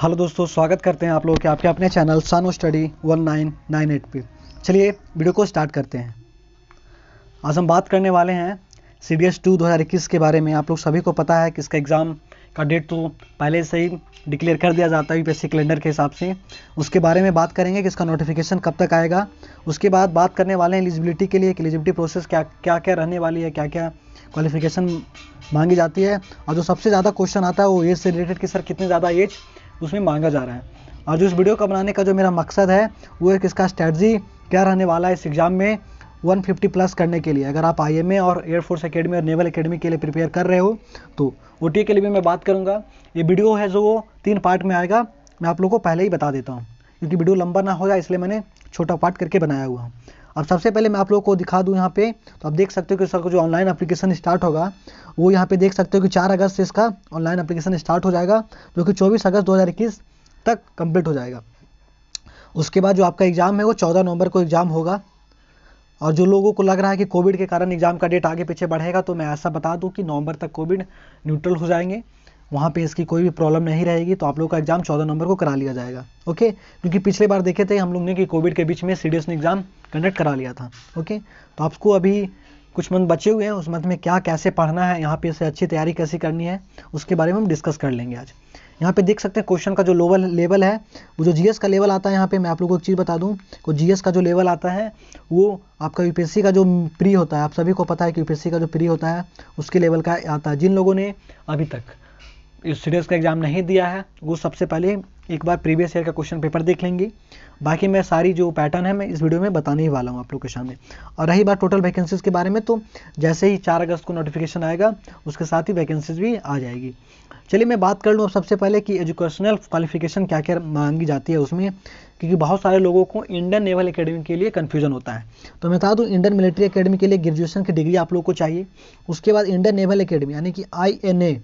Hello दोस्तों, स्वागत करते हैं आप लोगों के आपके अपने चैनल सानो स्टडी 1998 पे। चलिए वीडियो को स्टार्ट करते हैं। आज हम बात करने वाले हैं CDS 2 2021 के बारे में। आप लोग सभी को पता है कि इसका एग्ज़ाम का डेट तो पहले से ही डिक्लेयर कर दिया जाता है यूपीएससी कैलेंडर के हिसाब से। उसके बारे में बात करेंगे कि इसका नोटिफिकेशन कब तक आएगा। उसके बाद बात करने वाले हैं एलिजिबिलिटी के लिए कि एलिजिबिलिटी प्रोसेस क्या क्या रहने वाली है, क्या क्या क्वालिफिकेशन मांगी जाती है। और जो सबसे ज़्यादा क्वेश्चन आता है वो एज से रिलेटेड कि सर कितने ज़्यादा एज उसमें मांगा जा रहा है। और जो इस वीडियो का बनाने का जो मेरा मकसद है वो है कि इसका स्ट्रैटेजी क्या रहने वाला है इस एग्ज़ाम में 150 प्लस करने के लिए। अगर आप IMA और एयरफोर्स एकेडमी और नेवल एकेडमी के लिए प्रिपेयर कर रहे हो तो OTA के लिए भी मैं बात करूँगा। ये वीडियो है जो वो 3 पार्ट में आएगा, मैं आप लोगों को पहले ही बता देता हूँ क्योंकि वीडियो लंबा ना हो जाए, इसलिए मैंने छोटा पार्ट करके बनाया हुआ हूँ। अब सबसे पहले मैं आप लोगों को दिखा दूँ यहाँ पे, तो आप देख सकते हो कि इसका जो ऑनलाइन एप्लीकेशन स्टार्ट होगा वो यहाँ पे देख सकते हो कि 4 अगस्त से इसका ऑनलाइन एप्लीकेशन स्टार्ट हो जाएगा, जो कि 24 अगस्त 2021 तक कंप्लीट हो जाएगा। उसके बाद जो आपका एग्ज़ाम है वो 14 नवंबर को एग्ज़ाम होगा। और जो लोगों को लग रहा है कि कोविड के कारण एग्ज़ाम का डेट आगे पीछे बढ़ेगा, तो मैं ऐसा बता दूं कि नवंबर तक कोविड न्यूट्रल हो जाएंगे, वहाँ पे इसकी कोई भी प्रॉब्लम नहीं रहेगी। तो आप लोग का एग्ज़ाम 14 नवंबर को करा लिया जाएगा। ओके, क्योंकि पिछले बार देखे थे हम लोग ने कि कोविड के बीच में CDS ने एग्ज़ाम कंडक्ट करा लिया था। ओके, तो आपको अभी कुछ मंथ बचे हुए हैं, उस मंथ में क्या कैसे पढ़ना है, यहाँ पे से अच्छी तैयारी कैसे करनी है, उसके बारे में हम डिस्कस कर लेंगे आज। यहाँ पे देख सकते हैं क्वेश्चन का जो लेवल है, वो जो GS का लेवल आता है, यहाँ पे मैं आप लोगों को एक चीज़ बता दूँ, को GS का जो लेवल आता है वो आपका यूपीएससी का जो प्री होता है, आप सभी को पता है कि यूपीएससी का जो प्री होता है उसके लेवल का आता है। जिन लोगों ने अभी तक इस CDS का एग्ज़ाम नहीं दिया है वो सबसे पहले एक बार प्रीवियस ईयर का क्वेश्चन पेपर देख लेंगे। बाकी मैं सारी जो पैटर्न है मैं इस वीडियो में बताने ही वाला हूँ आप लोग के सामने। और रही बात टोटल वैकेंसीज़ के बारे में, तो जैसे ही 4 अगस्त को नोटिफिकेशन आएगा उसके साथ ही वैकेंसीज़ भी आ जाएगी। चलिए मैं बात कर लूँ अब सबसे पहले कि एजुकेशनल क्वालिफिकेशन क्या क्या मांगी जाती है उसमें, क्योंकि बहुत सारे लोगों को इंडियन नेवल एकेडमी के लिए कन्फ्यूजन होता है। तो मैं बता दूँ, इंडियन मिलिट्री एकेडमी के लिए ग्रेजुएशन की डिग्री आप लोगों को चाहिए। उसके बाद इंडियन नेवल एकेडमी यानी कि INA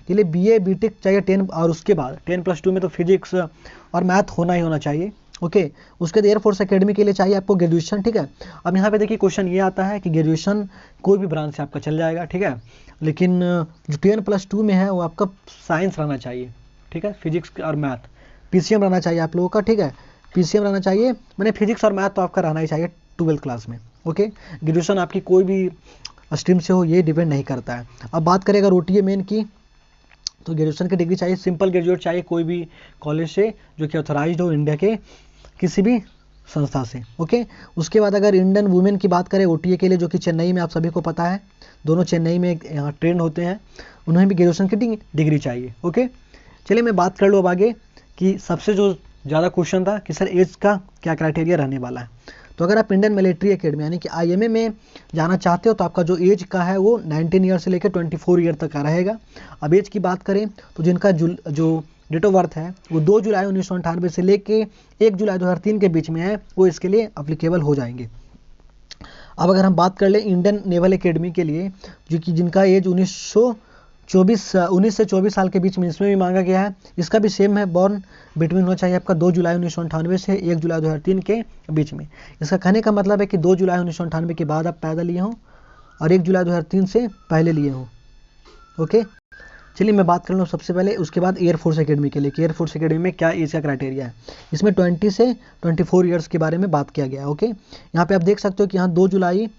के लिए BA BTech चाहिए 10, और उसके बाद 10+2 में तो फिजिक्स और मैथ होना ही होना चाहिए। ओके, उसके बाद एयरफोर्स एकेडमी के लिए चाहिए आपको ग्रेजुएशन। ठीक है, अब यहाँ पे देखिए क्वेश्चन ये आता है कि ग्रेजुएशन कोई भी ब्रांच से आपका चल जाएगा, ठीक है, लेकिन जो 10+2 में है वो आपका साइंस रहना चाहिए। ठीक है, फिजिक्स और मैथ PCM रहना चाहिए आप लोगों का। ठीक है, PCM रहना चाहिए, मैंने फिजिक्स और मैथ तो आपका रहना ही चाहिए 12th क्लास में। ओके, ग्रेजुएशन आपकी कोई भी स्ट्रीम से हो ये डिपेंड नहीं करता है। अब बात करें अगर OTA मेन की, तो ग्रेजुएशन की डिग्री चाहिए, सिंपल ग्रेजुएट चाहिए कोई भी कॉलेज से जो कि ऑथराइज्ड हो इंडिया के किसी भी संस्था से। ओके, उसके बाद अगर इंडियन वुमेन की बात करें OTA के लिए, जो कि चेन्नई में आप सभी को पता है, दोनों चेन्नई में यहाँ ट्रेंड होते हैं, उन्हें भी ग्रेजुएशन की डिग्री चाहिए। ओके, चलिए मैं बात कर लूँ अब आगे कि सबसे जो ज़्यादा क्वेश्चन था कि सर एज का क्या क्राइटेरिया रहने वाला है। तो अगर आप इंडियन मिलिट्री एकेडमी यानी कि IMA में जाना चाहते हो तो आपका जो एज का है वो 19 ईयर से लेकर 24 ईयर तक का रहेगा। अब एज की बात करें तो जिनका जो डेट ऑफ बर्थ है वो 2 जुलाई 1998 से लेके 1 जुलाई 2003 के बीच में है, वो इसके लिए अप्लीकेबल हो जाएंगे। अब अगर हम बात कर लें इंडियन नेवल एकेडमी के लिए, जो कि जिनका एज 19 से 24 साल के बीच में, इसमें भी मांगा गया है, इसका भी सेम है, बॉर्न बिटवीन होना चाहिए आपका 2 जुलाई 1998 से 1 जुलाई 2003 के बीच में। इसका कहने का मतलब है कि 2 जुलाई 1998 के बाद आप पैदा लिए हों और 1 जुलाई 2003 से पहले लिए हों। ओके, चलिए मैं बात कर लूँ सबसे पहले उसके बाद एयरफोर्स एकेडमी के लिए कि एयरफोर्स एकेडमी में क्या एज का क्राइटेरिया है। इसमें 20 से 24 ईयर्स के बारे में बात किया गया है। ओके, यहाँ पे आप देख सकते हो कि यहाँ 2 जुलाई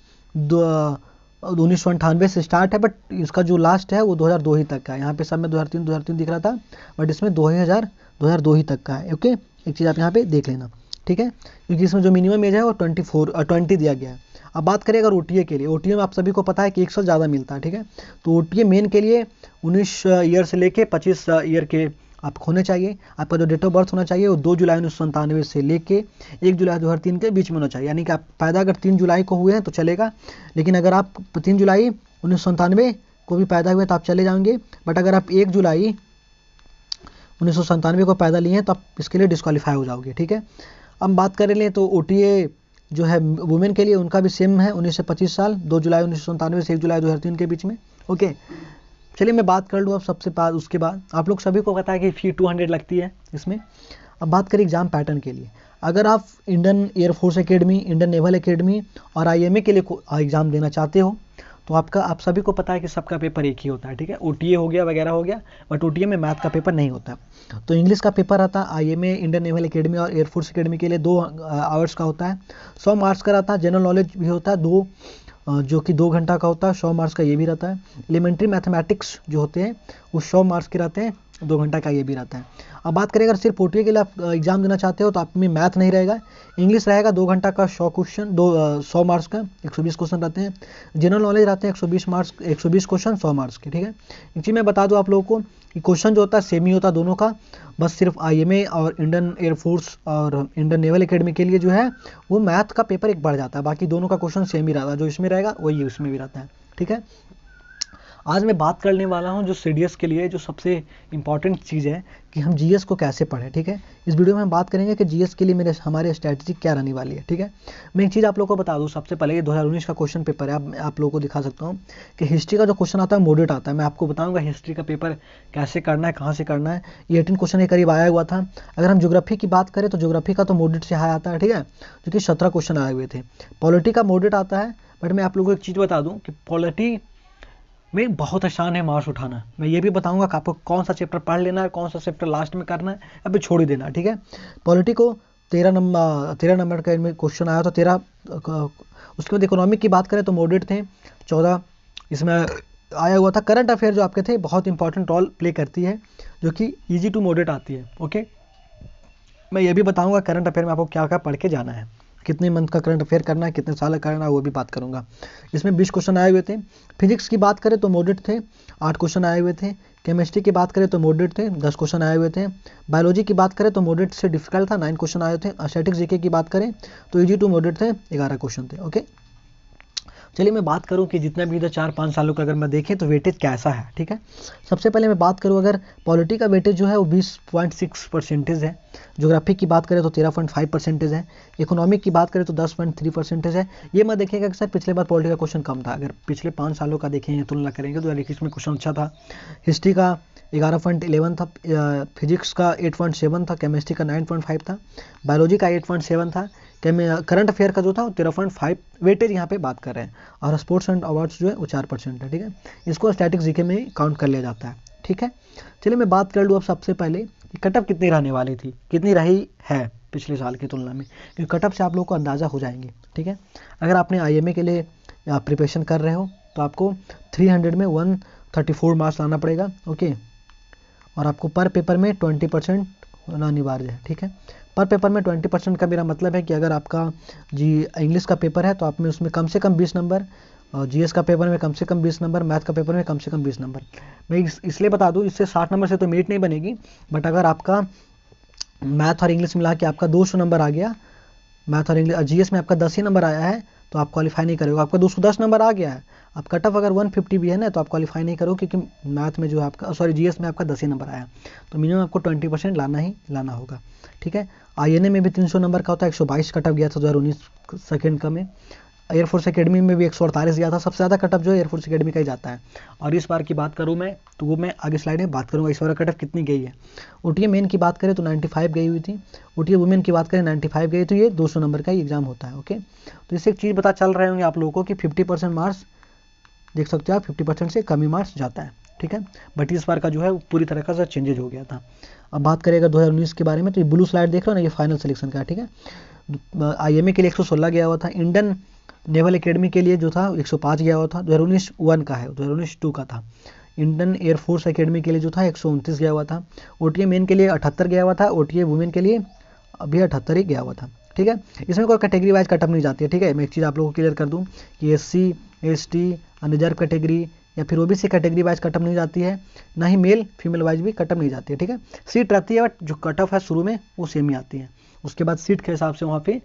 1998 से स्टार्ट है, बट इसका जो लास्ट है वो 2002 ही तक का है। यहाँ पे सब में 2003 दिख रहा था, बट इसमें 2002 ही तक का है। ओके, एक चीज़ आप यहाँ पे देख लेना, ठीक है, क्योंकि इसमें जो मिनिमम एज है वो 20 दिया गया है। अब बात करें अगर OTA के लिए, OTA में आप सभी को पता है कि 1 साल ज़्यादा मिलता है। ठीक है, तो OTA मेन के लिए 19 ईयर से लेके 25 ईयर के आप होने चाहिए। आपका जो डेट ऑफ बर्थ होना चाहिए वो 2 जुलाई 1997 से लेके 1 जुलाई 2003 के बीच में होना चाहिए। यानी कि आप पैदा अगर 3 जुलाई को हुए हैं तो चलेगा, लेकिन अगर आप 3 जुलाई 1997 को भी पैदा हुए तो आप चले जाएंगे, बट अगर आप 1 जुलाई 1997 को पैदा लिए हैं तो आप इसके लिए डिस्क्वालीफाई हो जाओगे। ठीक है, अब बात कर लें तो OTA जो है वुमेन के लिए उनका भी सेम है, 19 से 25 साल, 2 जुलाई 1997 से 1 जुलाई 2003 के बीच में। ओके, चलिए मैं बात कर लूँ अब सबसे बाद उसके बाद आप लोग सभी को पता है कि फ़ी 200 लगती है इसमें। अब बात करें एग्ज़ाम पैटर्न के लिए, अगर आप Indian air force academy, Indian naval academy और IMA के लिए एग्ज़ाम देना चाहते हो तो आप सभी को पता है कि सबका पेपर एक ही होता है, ठीक है, ओटीए हो गया वगैरह हो गया, बट ओटीए में मैथ का पेपर नहीं होता। तो इंग्लिश का पेपर आता है आईएमए, इंडियन नेवल एकेडमी और एयरफोर्स एकेडमी के लिए 2 आवर्स का होता है, 100 मार्क्स का रहता है। जनरल नॉलेज भी होता है 2 जो कि 2 घंटा का होता है, 100 मार्क्स का ये भी रहता है। एलिमेंट्री मैथमेटिक्स जो होते हैं वो 100 मार्क्स के रहते हैं, 2 घंटा का ये भी रहता है। अब बात करें अगर सिर्फ ओटीए के लिए आप एग्जाम देना चाहते हो तो आप में मैथ नहीं रहेगा, इंग्लिश रहेगा 2 घंटा का 100 क्वेश्चन 100 मार्क्स का 120 क्वेश्चन रहते हैं। जनरल नॉलेज रहते हैं 120 मार्क्स 120 क्वेश्चन 100 मार्क्स के, ठीक है। एक चीज़ मैं बता दूं आप लोगों को कि क्वेश्चन जो होता है सेम ही होता है दोनों का, बस सिर्फ आईएमए और इंडियन एयरफोर्स और इंडियन नेवल एकेडमी के लिए जो है वो मैथ का पेपर एक बढ़ जाता है, बाकी दोनों का क्वेश्चन सेम ही रहता है, जो इसमें रहेगा वही उसमें भी रहता है, ठीक है। आज मैं बात करने वाला हूं जो सीडीएस के लिए जो सबसे इंपॉर्टेंट चीज़ है कि हम जीएस को कैसे पढ़ें, ठीक है। इस वीडियो में हम बात करेंगे कि जीएस के लिए हमारे स्ट्रैटेजी क्या रहने वाली है, ठीक है। मैं एक चीज़ आप लोगों को बता दूं, सबसे पहले ये 2019 का क्वेश्चन पेपर है, आप लोगों को दिखा सकता हूँ कि हिस्ट्री का जो क्वेश्चन आता है मॉडरेट आता है। मैं आपको बताऊँगा हिस्ट्री का पेपर कैसे करना है, कहाँ से करना है। ये 18 क्वेश्चन के करीब आया हुआ था। अगर हम ज्योग्राफी की बात करें तो ज्योग्राफी का तो मॉडरेट से हाई आता है, ठीक है, जो कि 17 क्वेश्चन आए हुए थे। पॉलिटी का मॉडरेट आता है, बट मैं आप लोगों को एक चीज़ बता दूँ कि पॉलिटी में बहुत आसान है मार्क्स उठाना। मैं ये भी बताऊंगा कि आपको कौन सा चैप्टर पढ़ लेना है, कौन सा चैप्टर लास्ट में करना है, अभी छोड़ ही देना, ठीक है। पॉलिटी को 13 नंबर का क्वेश्चन आया था 13। उसके बाद इकोनॉमिक की बात करें तो मॉडरेट थे 14 इसमें आया हुआ था। करंट अफेयर जो आपके थे बहुत इंपॉर्टेंट रोल प्ले करती है, जो कि ईजी टू मॉडरेट आती है, ओके। मैं ये भी बताऊंगा करंट अफेयर में आपको क्या क्या पढ़ के जाना है, कितने मंथ का करंट अफेयर करना है, कितने साल का करना है, वो भी बात करूंगा। इसमें 20 क्वेश्चन आए हुए थे। फिजिक्स की बात करें तो मॉडरेट थे, 8 क्वेश्चन आए हुए थे। केमिस्ट्री की बात करें तो मॉडरेट थे, 10 क्वेश्चन आए हुए थे। बायोलॉजी की बात करें तो मॉडरेट से डिफिकल्ट था, 9 क्वेश्चन आए थे। स्टैटिक्स जीके की बात करें तो ईजी टू मॉडरेट थे, 11 क्वेश्चन थे, ओके। चलिए मैं बात करूं कि जितना भी इधर 4-5 सालों का अगर मैं देखें तो वेटेज कैसा है, ठीक है। सबसे पहले मैं बात करूं अगर पॉलिटी का वेटेज जो है वो 20.6% है। ज्योग्राफी की बात करें तो 13.5% है। इकोनॉमिक की बात करें तो 10.3% है। ये मैं देखेगा कि सर पिछले बार पॉलिटी का क्वेश्चन कम था, अगर पिछले 5 सालों का देखेंगे तुलना करेंगे तो 2021 में क्वेश्चन अच्छा था। हिस्ट्री का 11.11 था, फिजिक्स का 8.7 था, केमिस्ट्री का 9.5 था, बायोलॉजी का 8.7 था। करंट अफेयर का जो था वो 13.5 वेटेज यहाँ पे बात कर रहे हैं। और स्पोर्ट्स एंड अवार्ड्स जो है वो 4% है, ठीक है। इसको स्टैटिक्स जीके में काउंट कर लिया जाता है, ठीक है। चलिए मैं बात कर लूँ अब सबसे पहले कि कटअप कितनी रहने वाली थी, कितनी रही है पिछले साल की तुलना में, क्योंकि कटअप से आप लोगों को अंदाज़ा हो जाएंगे, ठीक है। अगर आपने आईएमए के लिए प्रिपरेशन कर रहे हो तो आपको 300 में 134 मार्क्स लाना पड़ेगा, ओके। और आपको पर पेपर में 20% होना अनिवार्य है, ठीक है। पर पेपर में 20% का मेरा मतलब है कि अगर आपका इंग्लिश का पेपर है तो आप में उसमें कम से कम 20 नंबर, और जीएस का पेपर में कम से कम 20 नंबर, मैथ का पेपर में कम से कम 20 नंबर। मैं इसलिए बता दूं, इससे 60 नंबर से तो मेरिट नहीं बनेगी, बट अगर आपका मैथ और इंग्लिश मिला के आपका 200 नंबर आ गया, मैथ और इंग्लिश जीएस में आपका 10 ही नंबर आया है तो आप क्वालिफाई नहीं करोगे। आपका 210 नंबर आ गया है, आप कट ऑफ अगर 150 भी है ना तो आप क्वालिफाई नहीं करोगे, क्योंकि मैथ में जो है आपका जीएस में आपका 10 ही नंबर आया, तो मिनिमम आपको 20% लाना ही लाना होगा, ठीक है। आईएनए में भी 300 नंबर का होता है, 122 कट ऑफ गया था 2019 सेकेंड का में। एयरफोर्स एकेडमी में भी 148 गया था, सबसे ज़्यादा कटअप जो है एयरफोर्स एकेडमी का ही जाता है। और इस बार की बात करूँ मैं तो वो मैं आगे स्लाइड में बात करूँगा इस बार कटअप कितनी गई है। ओटीए मेन की बात करें तो 95 गई हुई थी, ओटीए वुमेन की बात करें 95 गई, तो ये 200 नंबर का ही एग्जाम होता है, ओके। तो इससे एक चीज़ पता चल रहे होंगे आप लोगों को कि 50% मार्क्स देख सकते हो आप, 50% से कम ही मार्क्स जाता है, ठीक है। बट इस बार का जो है पूरी तरह से चेंजेज हो गया था। अब बात करेगा 2019 के बारे में तो ये ब्लू स्लाइड देख रहे हो ना, ये फाइनल सिलेक्शन का, ठीक है। आईएमए के लिए 116 गया हुआ था, इंडियन नेवल एकेडमी के लिए जो था 105 गया हुआ था, 2019 1 का है, 2019 2 का था। इंडियन एयरफोर्स एकेडमी के लिए जो था 129 गया हुआ था। ओटीए मेन के लिए 78 गया हुआ था, ओटीए वुमेन के लिए अभी 78 ही गया हुआ था, ठीक है। इसमें कोई कैटेगरी वाइज कटअप नहीं जाती है, ठीक है। मैं एक चीज़ आप लोगों को क्लियर कर दूँ कि एससी एसटी अनरिजर्व कैटेगरी या फिर ओबीसी कैटेगरी वाइज कटअप नहीं जाती है, ना ही मेल फीमेल वाइज भी कटअप नहीं जाती है, ठीक है। सीट रहती है बट जो कटअप है शुरू में वो सेम ही आती है, उसके बाद सीट के हिसाब से वहाँ पे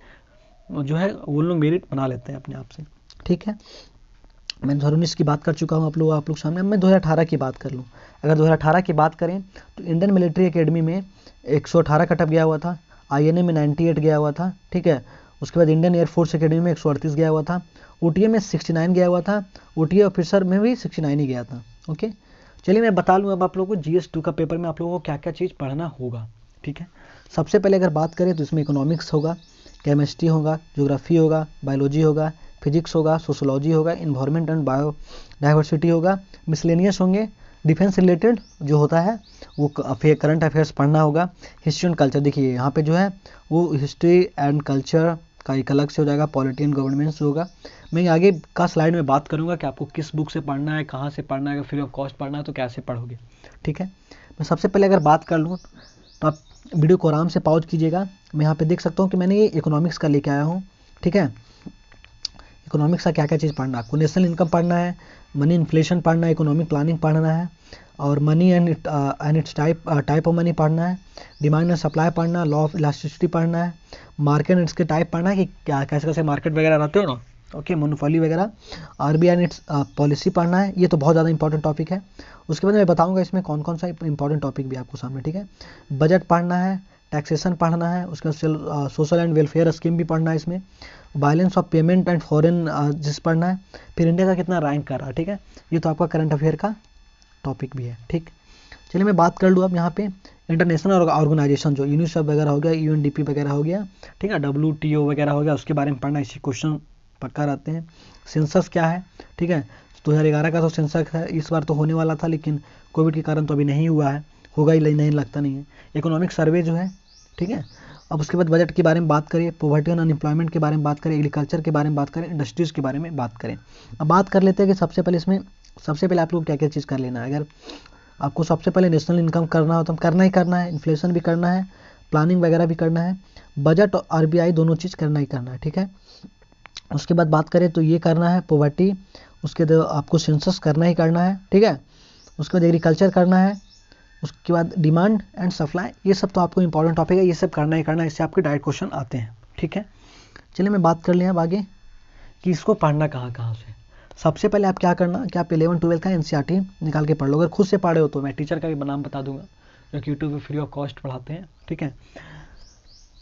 जो है वो लोग मेरिट बना लेते हैं अपने आप से, ठीक है। मैं 2019 की बात कर चुका हूँ आप लोग सामने। अब मैं 2018 की बात कर लूँ। अगर 2018 की बात करें तो इंडियन मिलिट्री एकेडमी में 118 कटअप गया हुआ था, आईएनए में 98 गया हुआ था, ठीक है। उसके बाद इंडियन एयरफोर्स एकेडमी में 138 गया हुआ था, ओटीए में 69 गया हुआ था, ओटीए ऑफिसर में भी 69 ही गया था, ओके। चलिए मैं बता लूँ अब आप लोगों को GS2 का पेपर में आप लोगों को क्या क्या चीज़ पढ़ना होगा, ठीक है। सबसे पहले अगर बात करें तो इसमें इकोनॉमिक्स होगा, केमिस्ट्री होगा, ज्योग्राफी होगा, बायोलॉजी होगा, फिजिक्स होगा, सोशोलॉजी होगा, इन्वायरमेंट एंड बायो डाइवर्सिटी होगा, मिसलेनियस होंगे, डिफेंस रिलेटेड जो होता है वो करंट अफेयर्स पढ़ना होगा, हिस्ट्री एंड कल्चर। देखिए यहाँ पे जो है वो हिस्ट्री एंड कल्चर का एक अलग से हो जाएगा, पॉलिटी एंड गवर्नमेंट्स होगा। मैं आगे का स्लाइड में बात करूंगा कि आपको किस बुक से पढ़ना है, कहाँ से पढ़ना है, अगर फ्री ऑफ कॉस्ट पढ़ना है तो कैसे पढ़ोगे, ठीक है। मैं सबसे पहले अगर बात कर लूँ तो आप वीडियो को आराम से पॉज कीजिएगा। मैं यहाँ पे देख सकता हूँ कि मैंने ये इकोनॉमिक्स का लेके आया हूँ, ठीक है। इकोनॉमिक्स का क्या क्या चीज़ पढ़ना है आपको, नेशनल इनकम पढ़ना है, मनी इन्फ्लेशन पढ़ना है, इकोनॉमिक प्लानिंग पढ़ना है, और money and it's type of money पढ़ना है, डिमांड एंड सप्लाई पढ़ना, लॉ ऑफ इलास्टिसिटी पढ़ना है, मार्केट एंड इसके टाइप पढ़ना है कि क्या कैसे कैसे मार्केट वगैरह रहते हो ना, ओके, मोनोपोली वगैरह, आरबीआई एंड इट्स पॉलिसी पढ़ना है। ये तो बहुत ज़्यादा इंपॉर्टेंट टॉपिक है। उसके बाद मैं बताऊंगा इसमें कौन कौन सा इंपॉर्टेंट टॉपिक भी आपको सामने, ठीक है। बजट पढ़ना है, टैक्सेशन पढ़ना है, उसके बाद सोशल एंड वेलफेयर स्कीम भी पढ़ना है, इसमें balance of payment and foreign जिस पढ़ना है, फिर इंडिया का कितना रैंक कर रहा है, ठीक है। ये तो आपका करंट अफेयर का टॉपिक भी है, ठीक। चलिए मैं बात कर लूँ अब यहाँ पे इंटरनेशनल ऑर्गेनाइजेशन जो यूनिसेफ वगैरह हो गया, यूएनडीपी वगैरह हो गया, ठीक है, WTO वगैरह हो गया, उसके बारे में पढ़ना, इसी क्वेश्चन पक्का रहते हैं। सेंसस क्या है, ठीक है, 2011 का तो सेंसस है, इस बार तो होने वाला था लेकिन कोविड के कारण तो अभी नहीं हुआ है, होगा ही नहीं लगता नहीं है। इकोनॉमिक सर्वे जो है, ठीक है। अब उसके बाद बजट के बारे में बात करें, पॉवर्टी एंड अनएम्प्लॉयमेंट के बारे में बात करें, एग्रीकल्चर के बारे में बात करें, इंडस्ट्रीज़ के बारे में बात करें। अब बात कर लेते हैं कि सबसे पहले इसमें सबसे पहले आप लोग क्या क्या चीज़ कर लेना है। अगर आपको सबसे पहले नेशनल इनकम करना हो तो करना ही करना है, इन्फ्लेशन भी करना है, प्लानिंग वगैरह भी करना है, बजट और आरबीआई दोनों चीज़ करना ही करना है, ठीक है। उसके बाद बात करें तो ये करना है पॉवर्टी, उसके बाद आपको सेंसस करना ही करना है, ठीक है। उसके बाद एग्रीकल्चर करना है, उसके बाद डिमांड एंड सप्लाई, ये सब तो आपको इंपॉर्टेंट टॉपिक है, ये सब करना ही करना है, इससे आपके डायरेक्ट क्वेश्चन आते हैं, ठीक है। चलिए मैं बात कर लें अब आगे कि इसको पढ़ना कहाँ कहाँ से। सबसे पहले आप क्या करना कि आप 11-12 का एनसीईआरटी निकाल के पढ़ लो। अगर खुद से पढ़े हो तो मैं टीचर का भी नाम बता दूंगा जो कि यूट्यूब पे फ्री ऑफ कॉस्ट पढ़ाते हैं, ठीक है।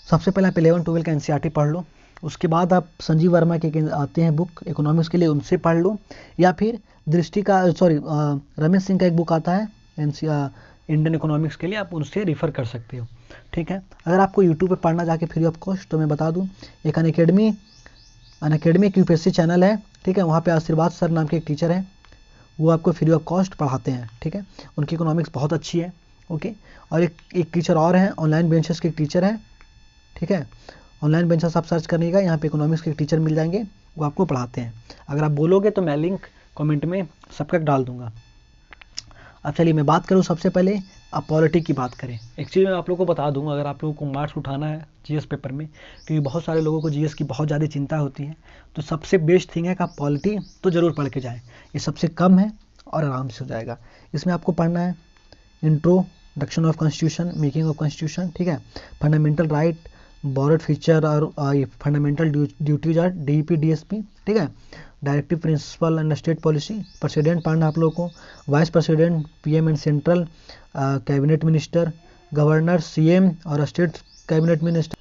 सबसे पहले आप 11-12 का एनसीईआरटी पढ़ लो। उसके बाद आप संजीव वर्मा के आते हैं बुक इकोनॉमिक्स के लिए, उनसे पढ़ लो, या फिर दृष्टि का रमेश सिंह का एक बुक आता है इंडियन इकोनॉमिक्स के लिए, आप उनसे रिफ़र कर सकते हो, ठीक है। अगर आपको यूट्यूब पे पढ़ना जाके फ्री ऑफ कॉस्ट तो मैं बता दूं एक अनअकैडमी एक यूपीएससी चैनल है, ठीक है। वहाँ पे आशीर्वाद सर नाम के एक टीचर हैं, वो आपको फ्री ऑफ कॉस्ट पढ़ाते हैं, ठीक है। उनकी इकोनॉमिक्स बहुत अच्छी है, ओके। और एक टीचर और हैं, ऑनलाइन बेंचेस के एक टीचर हैं, ठीक है। ऑनलाइन बेंचेस आप सर्च करिएगा, यहाँ पे इकोनॉमिक्स के एक टीचर मिल जाएंगे, वो आपको पढ़ाते हैं। अगर आप बोलोगे तो मैं लिंक कमेंट में सबका डाल दूंगा। अब चलिए मैं बात करूँ सबसे पहले अब पॉलिटी की बात करें। एक चीज़ मैं आप लोगों को बता दूंगा, अगर आप लोगों को मार्क्स उठाना है जीएस पेपर में, क्योंकि बहुत सारे लोगों को जीएस की बहुत ज़्यादा चिंता होती है, तो सबसे बेस्ट थिंग है कि आप पॉलिटी तो ज़रूर पढ़ के जाएँ। ये सबसे कम है और आराम से हो जाएगा। इसमें आपको पढ़ना है introduction of constitution, making of constitution, ठीक है, फंडामेंटल राइट, बॉर्डर फीचर और फंडामेंटल ड्यूटीज और डीईपी डीएसपी, ठीक है, directive principle and state policy, president पढ़ना आप लोगों को, vice president, PM and central cabinet minister, governor, CM और स्टेट कैबिनेट मिनिस्टर।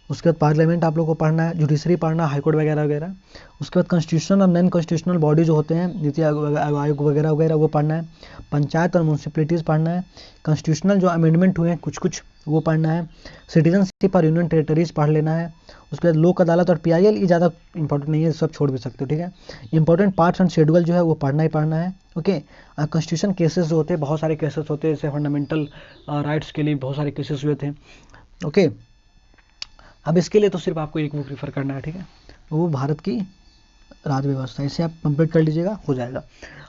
उसके बाद पार्लियामेंट आप लोगों को पढ़ना है, जुडिशरी पढ़ना, हाईकोर्ट वगैरह वगैरह। उसके बाद कॉन्स्टिट्यूशन और नॉन कॉन्स्टिट्यूशनल बॉडी जो होते हैं, नीति आयोग वगैरह वगैरह, वो पढ़ना है। पंचायत और म्यूनसिपलिटीज़ पढ़ना है। कॉन्स्टिट्यूशनल जो अमेंडमेंट हुए हैं कुछ कुछ वो पढ़ना है। सिटीजनशिप और यूनियन टेरिटरीज पढ़ लेना है। उसके बाद लोक अदालत और पीआईएल, ये ज़्यादा इंपॉर्टेंट नहीं है, सब छोड़ भी सकते हो, ठीक है। इंपॉर्टेंट पार्ट्स एंड शेड्यूल जो है वो पढ़ना ही पढ़ना है, ओके। कॉन्स्टिट्यूशन केसेस जो होते हैं, बहुत सारे केसेस होते हैं, जैसे फंडामेंटल राइट्स के लिए बहुत सारे केसेस हुए थे, ओके। अब इसके लिए तो सिर्फ आपको एक बुक रेफर करना है, ठीक है, वो भारत की राज्य व्यवस्था, इसे आप कंप्लीट कर लीजिएगा, हो जाएगा।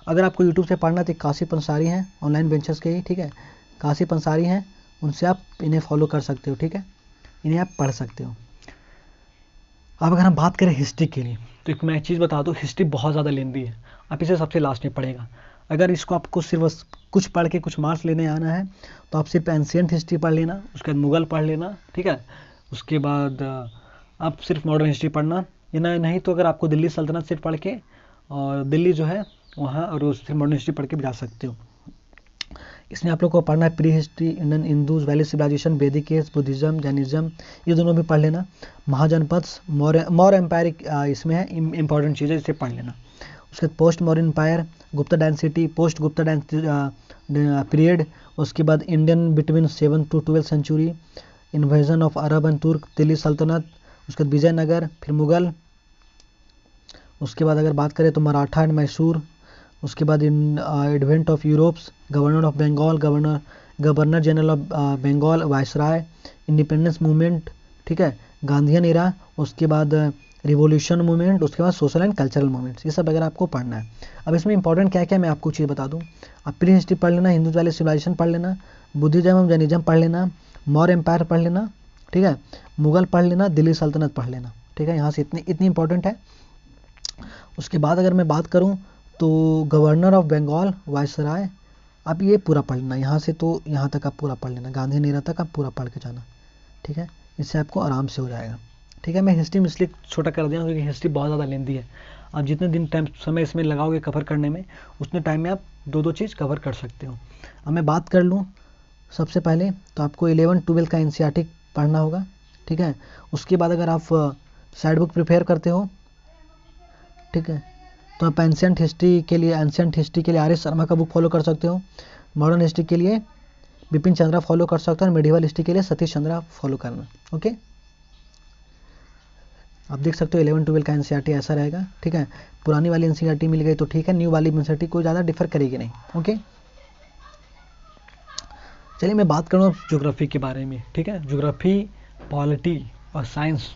अगर आपको यूट्यूब से पढ़ना तो काशी पंसारी हैं, ऑनलाइन बेंचेस के ही, ठीक है, काशी पंसारी हैं, उनसे आप इन्हें फॉलो कर सकते हो, ठीक है, इन्हें आप पढ़ सकते हो। अब अगर हम बात करें हिस्ट्री के लिए तो एक मैं चीज़ बता दूँ, हिस्ट्री बहुत ज़्यादा लेंदी है, आप इसे सबसे लास्ट में पढ़ेगा। अगर इसको आपको सिर्फ कुछ पढ़ के कुछ मार्क्स लेने आना है तो आप सिर्फ एंशिएंट हिस्ट्री पढ़ लेना, उसके बाद मुगल पढ़ लेना, ठीक है। उसके बाद आप सिर्फ मॉडर्न हिस्ट्री पढ़ना, या नहीं तो अगर आपको दिल्ली सल्तनत सिर्फ पढ़ के और दिल्ली जो है वहाँ और उस सिर्फ मॉडर्न हिस्ट्री पढ़ के भी जा सकते हो। इसमें आप लोग को पढ़ना है pre history, Indian Indus, valley civilization, Vedic age, Buddhism, Jainism, ये दोनों भी पढ़ लेना। महाजनपद, मौर्य एम्पायर इसमें है, इंपॉर्टेंट चीज़ है, इसे पढ़ लेना। उसके बाद post Maurya empire, Gupta dynasty, post Gupta period, उसके बाद Indian between 7th to 12th century, invasion of Arab and Turk, Delhi सल्तनत, उसके बाद विजयनगर, फिर मुगल, उसके बाद अगर बात करें तो मराठा एंड मैसूर, उसके बाद in advent of Europe's, governor of Bengal, governor general of Bengal, viceroy, independence movement, ठीक है, गांधीयन एरा, उसके बाद रिवॉल्यूशन मूवमेंट, उसके बाद सोशल एंड कल्चरल मूवमेंट्स, ये सब अगर आपको पढ़ना है। अब इसमें इंपॉर्टेंट क्या क्या मैं आपको चीज़ बता दूं। आप प्री हिस्ट्री पढ़ लेना, हिंदू वैली सिविलाइजेशन पढ़ लेना, बुद्धिज्म एवं जैनिज्म पढ़ लेना, मौर्य एम्पायर पढ़ लेना, ठीक है, मुगल पढ़ लेना, दिल्ली सल्तनत पढ़ लेना, ठीक है, यहाँ से इतनी इंपॉर्टेंट है। उसके बाद अगर मैं बात करूँ तो गवर्नर ऑफ बंगाल, वायसराय, अब ये पूरा पढ़ लेना, यहाँ से तो यहाँ तक आप पूरा पढ़ लेना, गांधी नेरा तक आप पूरा पढ़ के जाना, ठीक है, इससे आपको आराम से हो जाएगा, ठीक है। मैं हिस्ट्री में इसलिए छोटा कर दिया क्योंकि हिस्ट्री बहुत ज़्यादा लेंदी है। आप जितने दिन टाइम समय इसमें लगाओगे कवर करने में, उतने टाइम में आप दो चीज़ कवर कर सकते हो। अब मैं बात कर लूँ सबसे पहले तो आपको 11-12 का एनसीईआरटी पढ़ना होगा, ठीक है। उसके बाद अगर आप साइड बुक प्रिपेयर करते हो, ठीक है, तो आप एंशिएंट हिस्ट्री के लिए आर एस शर्मा का बुक फॉलो कर सकते हो, मॉडर्न हिस्ट्री के लिए बिपिन चंद्रा फॉलो कर सकते हो, और मेडिवल हिस्ट्री के लिए सतीश चंद्रा फॉलो करना, ओके। आप देख सकते हो 11-12 का एनसीईआरटी ऐसा रहेगा, ठीक है। पुरानी वाली एनसीईआरटी मिल गई तो ठीक है, न्यू वाली एनसीईआरटी कोई ज़्यादा डिफर करेगी नहीं, ओके। चलिए मैं बात करूँ ज्योग्राफी के बारे में, ठीक है। ज्योग्राफी, पॉलिटी और साइंस,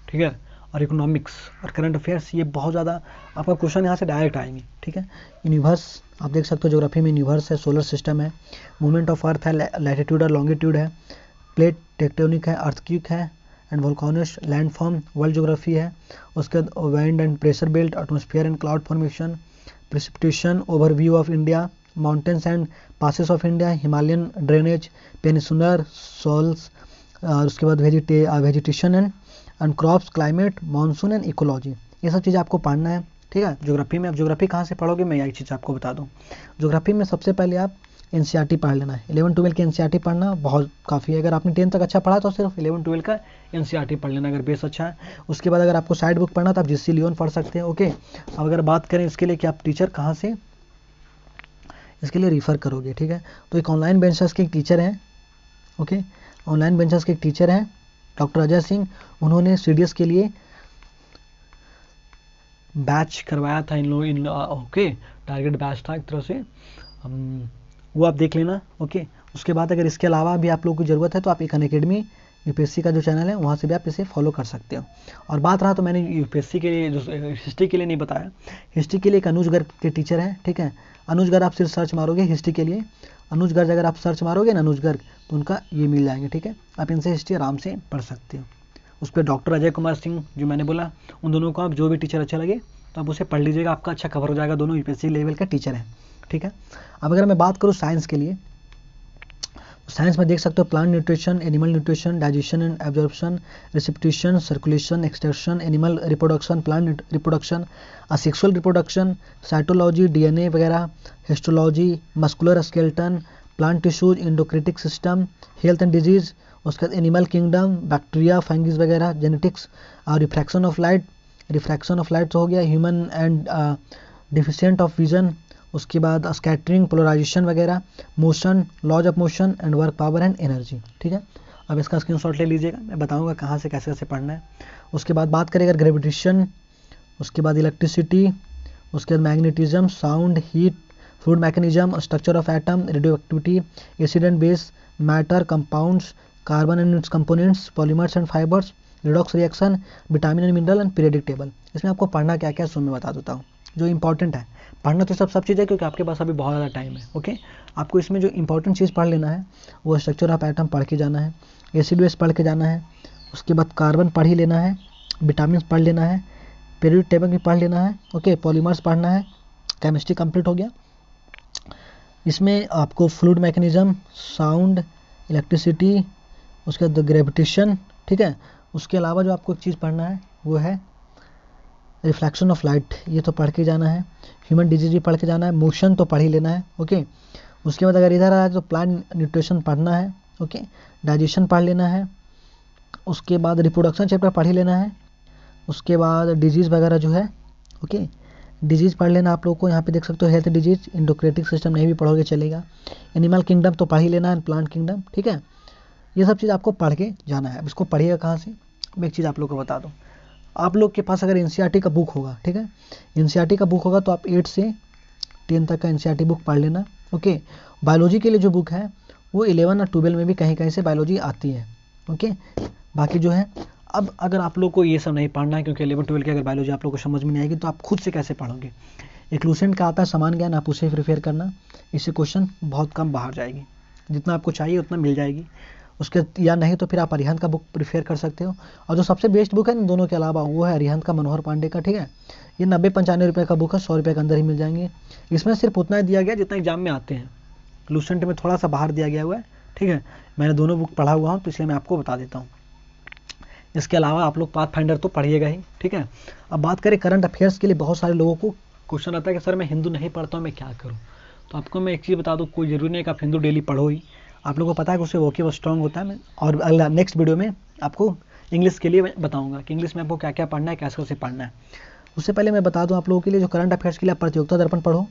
ठीक है, और इकोनॉमिक्स और करंट अफेयर्स, ये बहुत ज़्यादा आपका क्वेश्चन यहाँ से डायरेक्ट आएंगे, ठीक है। यूनिवर्स आप देख सकते हो, ज्योग्राफी में यूनिवर्स है, सोलर सिस्टम है, मूवमेंट ऑफ अर्थ है, लैटिट्यूड और लॉन्गिट्यूड है, प्लेट टेक्टोनिक है, अर्थक्वेक है and volcanoes, landform, world geography है। उसके बाद wind and pressure belt, atmosphere and cloud formation, precipitation, overview of India, mountains and passes of India, Himalayan drainage, peninsular soils, और उसके बाद vegetation and crops, climate, monsoon and ecology, ये सब चीज़ आपको पढ़ना है, ठीक है, ज्योग्राफी में। अब ज्योग्राफी कहाँ से पढ़ोगे, मैं यही चीज़ आपको बता दूँ। ज्योग्राफी में सबसे पहले आप एनसीईआरटी पढ़ लेना है, 11-12 की एनसीईआरटी पढ़ना बहुत काफ़ी है। अगर आपने 10 तक अच्छा पढ़ा तो सिर्फ 11-12 का एनसीईआरटी पढ़ लेना अगर बेस अच्छा है। उसके बाद अगर आपको साइड बुक पढ़ना तो आप जिससी लियोन पढ़ सकते हैं, ओके। अब अगर बात करें इसके लिए कि आप टीचर कहाँ से इसके लिए रिफ़र करोगे, ठीक है, तो एक ऑनलाइन बेंचर्स के एक टीचर हैं, ओके, ऑनलाइन बेंचर्स के एक टीचर हैं डॉक्टर अजय सिंह, उन्होंने सीडीएस के लिए बैच करवाया था ओके, टारगेट बैच था एक तरह से, वो आप देख लेना, ओके। उसके बाद अगर इसके अलावा भी आप लोगों को ज़रूरत है तो आप एक अनअकैडमी यूपीएससी का जो चैनल है वहाँ से भी आप इसे फॉलो कर सकते हो। और बात रहा तो मैंने यूपीएससी के लिए जो हिस्ट्री के लिए नहीं बताया, हिस्ट्री के लिए एक अनुज गर्ग के टीचर हैं, ठीक है। अनुज गर्ग आप सिर्फ सर्च मारोगे हिस्ट्री के लिए, अनुज गर्ग अगर आप सर्च मारोगे ना अनुज गर्ग, तो उनका ये मिल जाएंगे, ठीक है। आप इनसे हिस्ट्री आराम से पढ़ सकते हो। उस पर डॉक्टर अजय कुमार सिंह जो मैंने बोला, उन दोनों को आप जो भी टीचर अच्छा लगे तो आप उसे पढ़ लीजिएगा, आपका अच्छा कवर हो जाएगा, दोनों यूपीएससी लेवल का टीचर हैं, ठीक है। अब अगर मैं बात करूँ साइंस के लिए, साइंस में देख सकते हो plant nutrition, animal nutrition, digestion and absorption, respiration, circulation, extraction, animal reproduction, plant reproduction, asexual reproduction, cytology, DNA वगैरह, histology, muscular skeleton, plant tissues, endocrine system, health and disease, उसके बाद एनिमल किंगडम, बैक्टीरिया, फंगिस वगैरह, genetics, refraction of light हो गया, human and deficient of vision, उसके बाद scattering, polarisation वगैरह, motion, laws of motion and work power and energy, ठीक है। अब इसका स्क्रीनशॉट ले लीजिएगा, मैं बताऊंगा कहाँ से कैसे कैसे पढ़ना है। उसके बाद बात करें अगर ग्रेविटेशन, उसके बाद इलेक्ट्रिसिटी, उसके बाद magnetism, sound, heat, fluid mechanism, structure of atom, radio activity, acid and base, matter, compounds, carbon and it's components, polymers and fibres, redox reaction, vitamin and mineral and periodic table. इसमें आपको पढ़ना क्या क्या है सो मैं बता देता हूँ जो इंपॉर्टेंट है। पढ़ना तो सब चीज़ है क्योंकि आपके पास अभी बहुत ज़्यादा टाइम है, ओके। आपको इसमें जो इंपॉर्टेंट चीज़ पढ़ लेना है वो स्ट्रक्चर ऑफ एटम पढ़ के जाना है, एसिड बेस पढ़ के जाना है, उसके बाद कार्बन पढ़ ही लेना है, विटामिन पढ़ लेना है, पीरियडिक टेबल भी पढ़ लेना है, ओके, पॉलीमर्स पढ़ना है, केमिस्ट्री कंप्लीट हो गया। इसमें आपको फ्लूइड मैकेनिज्म, साउंड, इलेक्ट्रिसिटी, उसके बाद ग्रेविटेशन, ठीक है। उसके अलावा जो आपको एक चीज़ पढ़ना है वो है रिफ्लेक्शन ऑफ लाइट, ये तो पढ़ के जाना है, ह्यूमन डिजीज भी पढ़ के जाना है, मोशन तो पढ़ ही लेना है, ओके। उसके बाद अगर इधर आया तो प्लांट न्यूट्रिशन पढ़ना है, ओके, डाइजेशन पढ़ लेना है, उसके बाद रिप्रोडक्शन चैप्टर पढ़ ही लेना है, उसके बाद डिजीज़ वगैरह जो है, ओके, डिजीज़ पढ़ लेना आप लोग को। यहाँ पे देख सकते हो हेल्थ डिजीज, इंडोक्रेटिक सिस्टम नहीं भी पढ़ोगे चलेगा, एनिमल किंगडम तो पढ़ ही लेना है, प्लांट किंगडम, ठीक है। ये सब चीज़ आपको पढ़ के जाना है। अब इसको पढ़िएगा कहाँ से, मैं एक चीज़ आप लोग को बता दूँ। आप लोग के पास अगर एनसीईआरटी का बुक होगा, ठीक है, एनसीईआरटी का बुक होगा तो आप 8 से 10 तक का एनसीईआरटी बुक पढ़ लेना। ओके, बायोलॉजी के लिए जो बुक है वो 11 और 12 में भी कहीं कहीं से बायोलॉजी आती है। ओके, बाकी जो है, अब अगर आप लोग को ये सब नहीं पढ़ना है, क्योंकि 11 12 की अगर बायोलॉजी आप लोग को समझ में नहीं आएगी तो आप खुद से कैसे पढ़ोगे। एक लूसेंट का आता है समान ज्ञान, आप उसे प्रिपेयर करना, इससे क्वेश्चन बहुत कम बाहर जाएगी, जितना आपको चाहिए उतना मिल जाएगी। उसके या नहीं तो फिर आप अरिहंत का बुक प्रिफेयर कर सकते हो। और जो सबसे बेस्ट बुक है इन दोनों के अलावा वो है अरिहंत का मनोहर पांडे का, ठीक है। ये 90-95 रुपये का बुक है, 100 रुपये के अंदर ही मिल जाएंगे। इसमें सिर्फ उतना ही दिया गया जितना एग्जाम में आते हैं, लूसेंट में थोड़ा सा बाहर दिया गया हुआ है, ठीक है। मैंने दोनों बुक पढ़ा हुआ हूँ तो इसलिए मैं आपको बता देता हूँ। इसके अलावा आप लोग पाथ फाइंडर तो पढ़िएगा ही, ठीक है। अब बात करें करंट अफेयर्स के लिए, बहुत सारे लोगों को क्वेश्चन आता है कि सर मैं हिंदू नहीं पढ़ता हूँ, मैं क्या करूँ। तो आपको मैं एक चीज़ बता दूँ, कोई ज़रूरी नहीं कि आप हिंदू डेली पढ़ो ही। आप लोगों को पता है कि उससे वोकेबल स्ट्रॉन्ग होता है। मैं और अगला नेक्स्ट वीडियो में आपको इंग्लिश के लिए बताऊँगा कि इंग्लिश में आपको क्या क्या पढ़ना है, कैसे कैसे पढ़ना है। उससे पहले मैं बता दूं आप लोगों के लिए, जो करंट अफेयर्स के लिए आप प्रतियोगिता दर्पण पढ़ो।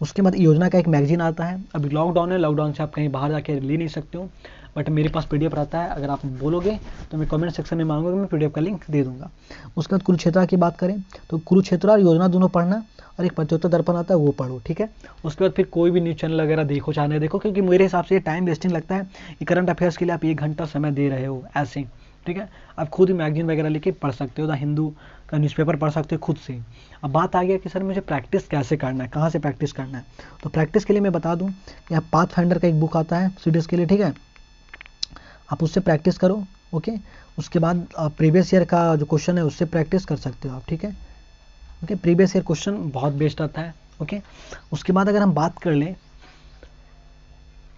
उसके बाद योजना का एक मैगजीन आता है। अभी लॉकडाउन है, लॉकडाउन से आप कहीं बाहर जाके ले नहीं सकते हो, बट मेरे पास पीडीएफ रहता है। अगर आप बोलोगे तो मैं कमेंट सेक्शन में मांगूंगा, मैं पीडीएफ का लिंक दे दूंगा। उसके बाद कुरुक्षेत्र की बात करें तो कुरुक्षेत्र और योजना दोनों पढ़ना, और एक प्रतियोगिता दर्पण आता है वो पढ़ो, ठीक है। उसके बाद फिर कोई भी न्यूज़ चैनल वगैरह देखो चाहे नहीं देखो, क्योंकि मेरे हिसाब से ये टाइम वेस्टिंग लगता है कि करंट अफेयर्स के लिए आप 1 घंटा समय दे रहे हो ऐसे ही, ठीक है। आप खुद ही मैगजीन वगैरह लेके पढ़ सकते हो, द हिंदू का न्यूज़पेपर पढ़ सकते हो खुद से। अब बात आ गया कि सर मुझे प्रैक्टिस कैसे करना है, कहाँ से प्रैक्टिस करना है। तो प्रैक्टिस के लिए मैं बता दूं कि आप पाथ फाइंडर का एक बुक आता है सीडीएस के लिए, ठीक है, आप उससे प्रैक्टिस करो। ओके, उसके बाद प्रीवियस ईयर का जो क्वेश्चन है उससे प्रैक्टिस कर सकते हो आप, ठीक है। ओके, प्रीवियस ईयर क्वेश्चन बहुत बेस्ट आता है। ओके, उसके बाद अगर हम बात कर लें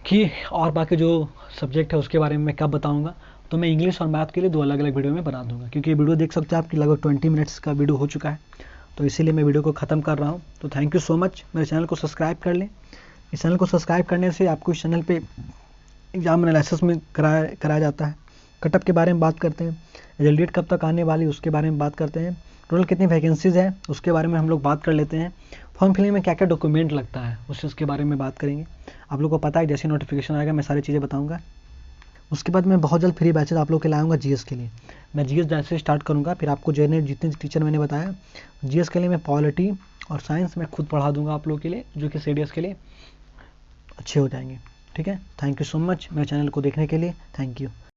कि और बाकी जो सब्जेक्ट है उसके बारे में मैं कब बताऊंगा, तो मैं इंग्लिश और मैथ के लिए 2 अलग अलग वीडियो में बना दूंगा, क्योंकि ये वीडियो देख सकते हो आपकी लगभग 20 मिनट्स का वीडियो हो चुका है, तो इसीलिए मैं वीडियो को ख़त्म कर रहा हूँ। तो थैंक यू सो मच। मेरे चैनल को सब्सक्राइब कर लें। इस चैनल को सब्सक्राइब करने से आपको इस चैनल पे एग्जाम एनालिसिस में कराया जाता है। कटअप के बारे में बात करते हैं, रिजल्ट डेट कब तक आने वाली उसके बारे में बात करते हैं, टोटल कितनी वैकेंसीज़ है उसके बारे में हम लोग बात कर लेते हैं, फॉर्म फिलिंग में क्या क्या डॉक्यूमेंट लगता है उसके बारे में बात करेंगे। आप लोग को पता है जैसे नोटिफिकेशन आएगा मैं सारी चीज़ें बताऊँगा। उसके बाद मैं बहुत जल्द फ्री बैचेज आप लोग के लाऊंगा जीएस के लिए। मैं जीएस जैसे स्टार्ट करूँगा, फिर आपको जेने जितने टीचर मैंने बताया जीएस के लिए मैं पॉलिटी और साइंस मैं खुद पढ़ा दूंगा आप लोग के लिए, जो कि सीडीएस के लिए अच्छे हो जाएंगे, ठीक है। थैंक यू सो मच मेरे चैनल को देखने के लिए, थैंक यू।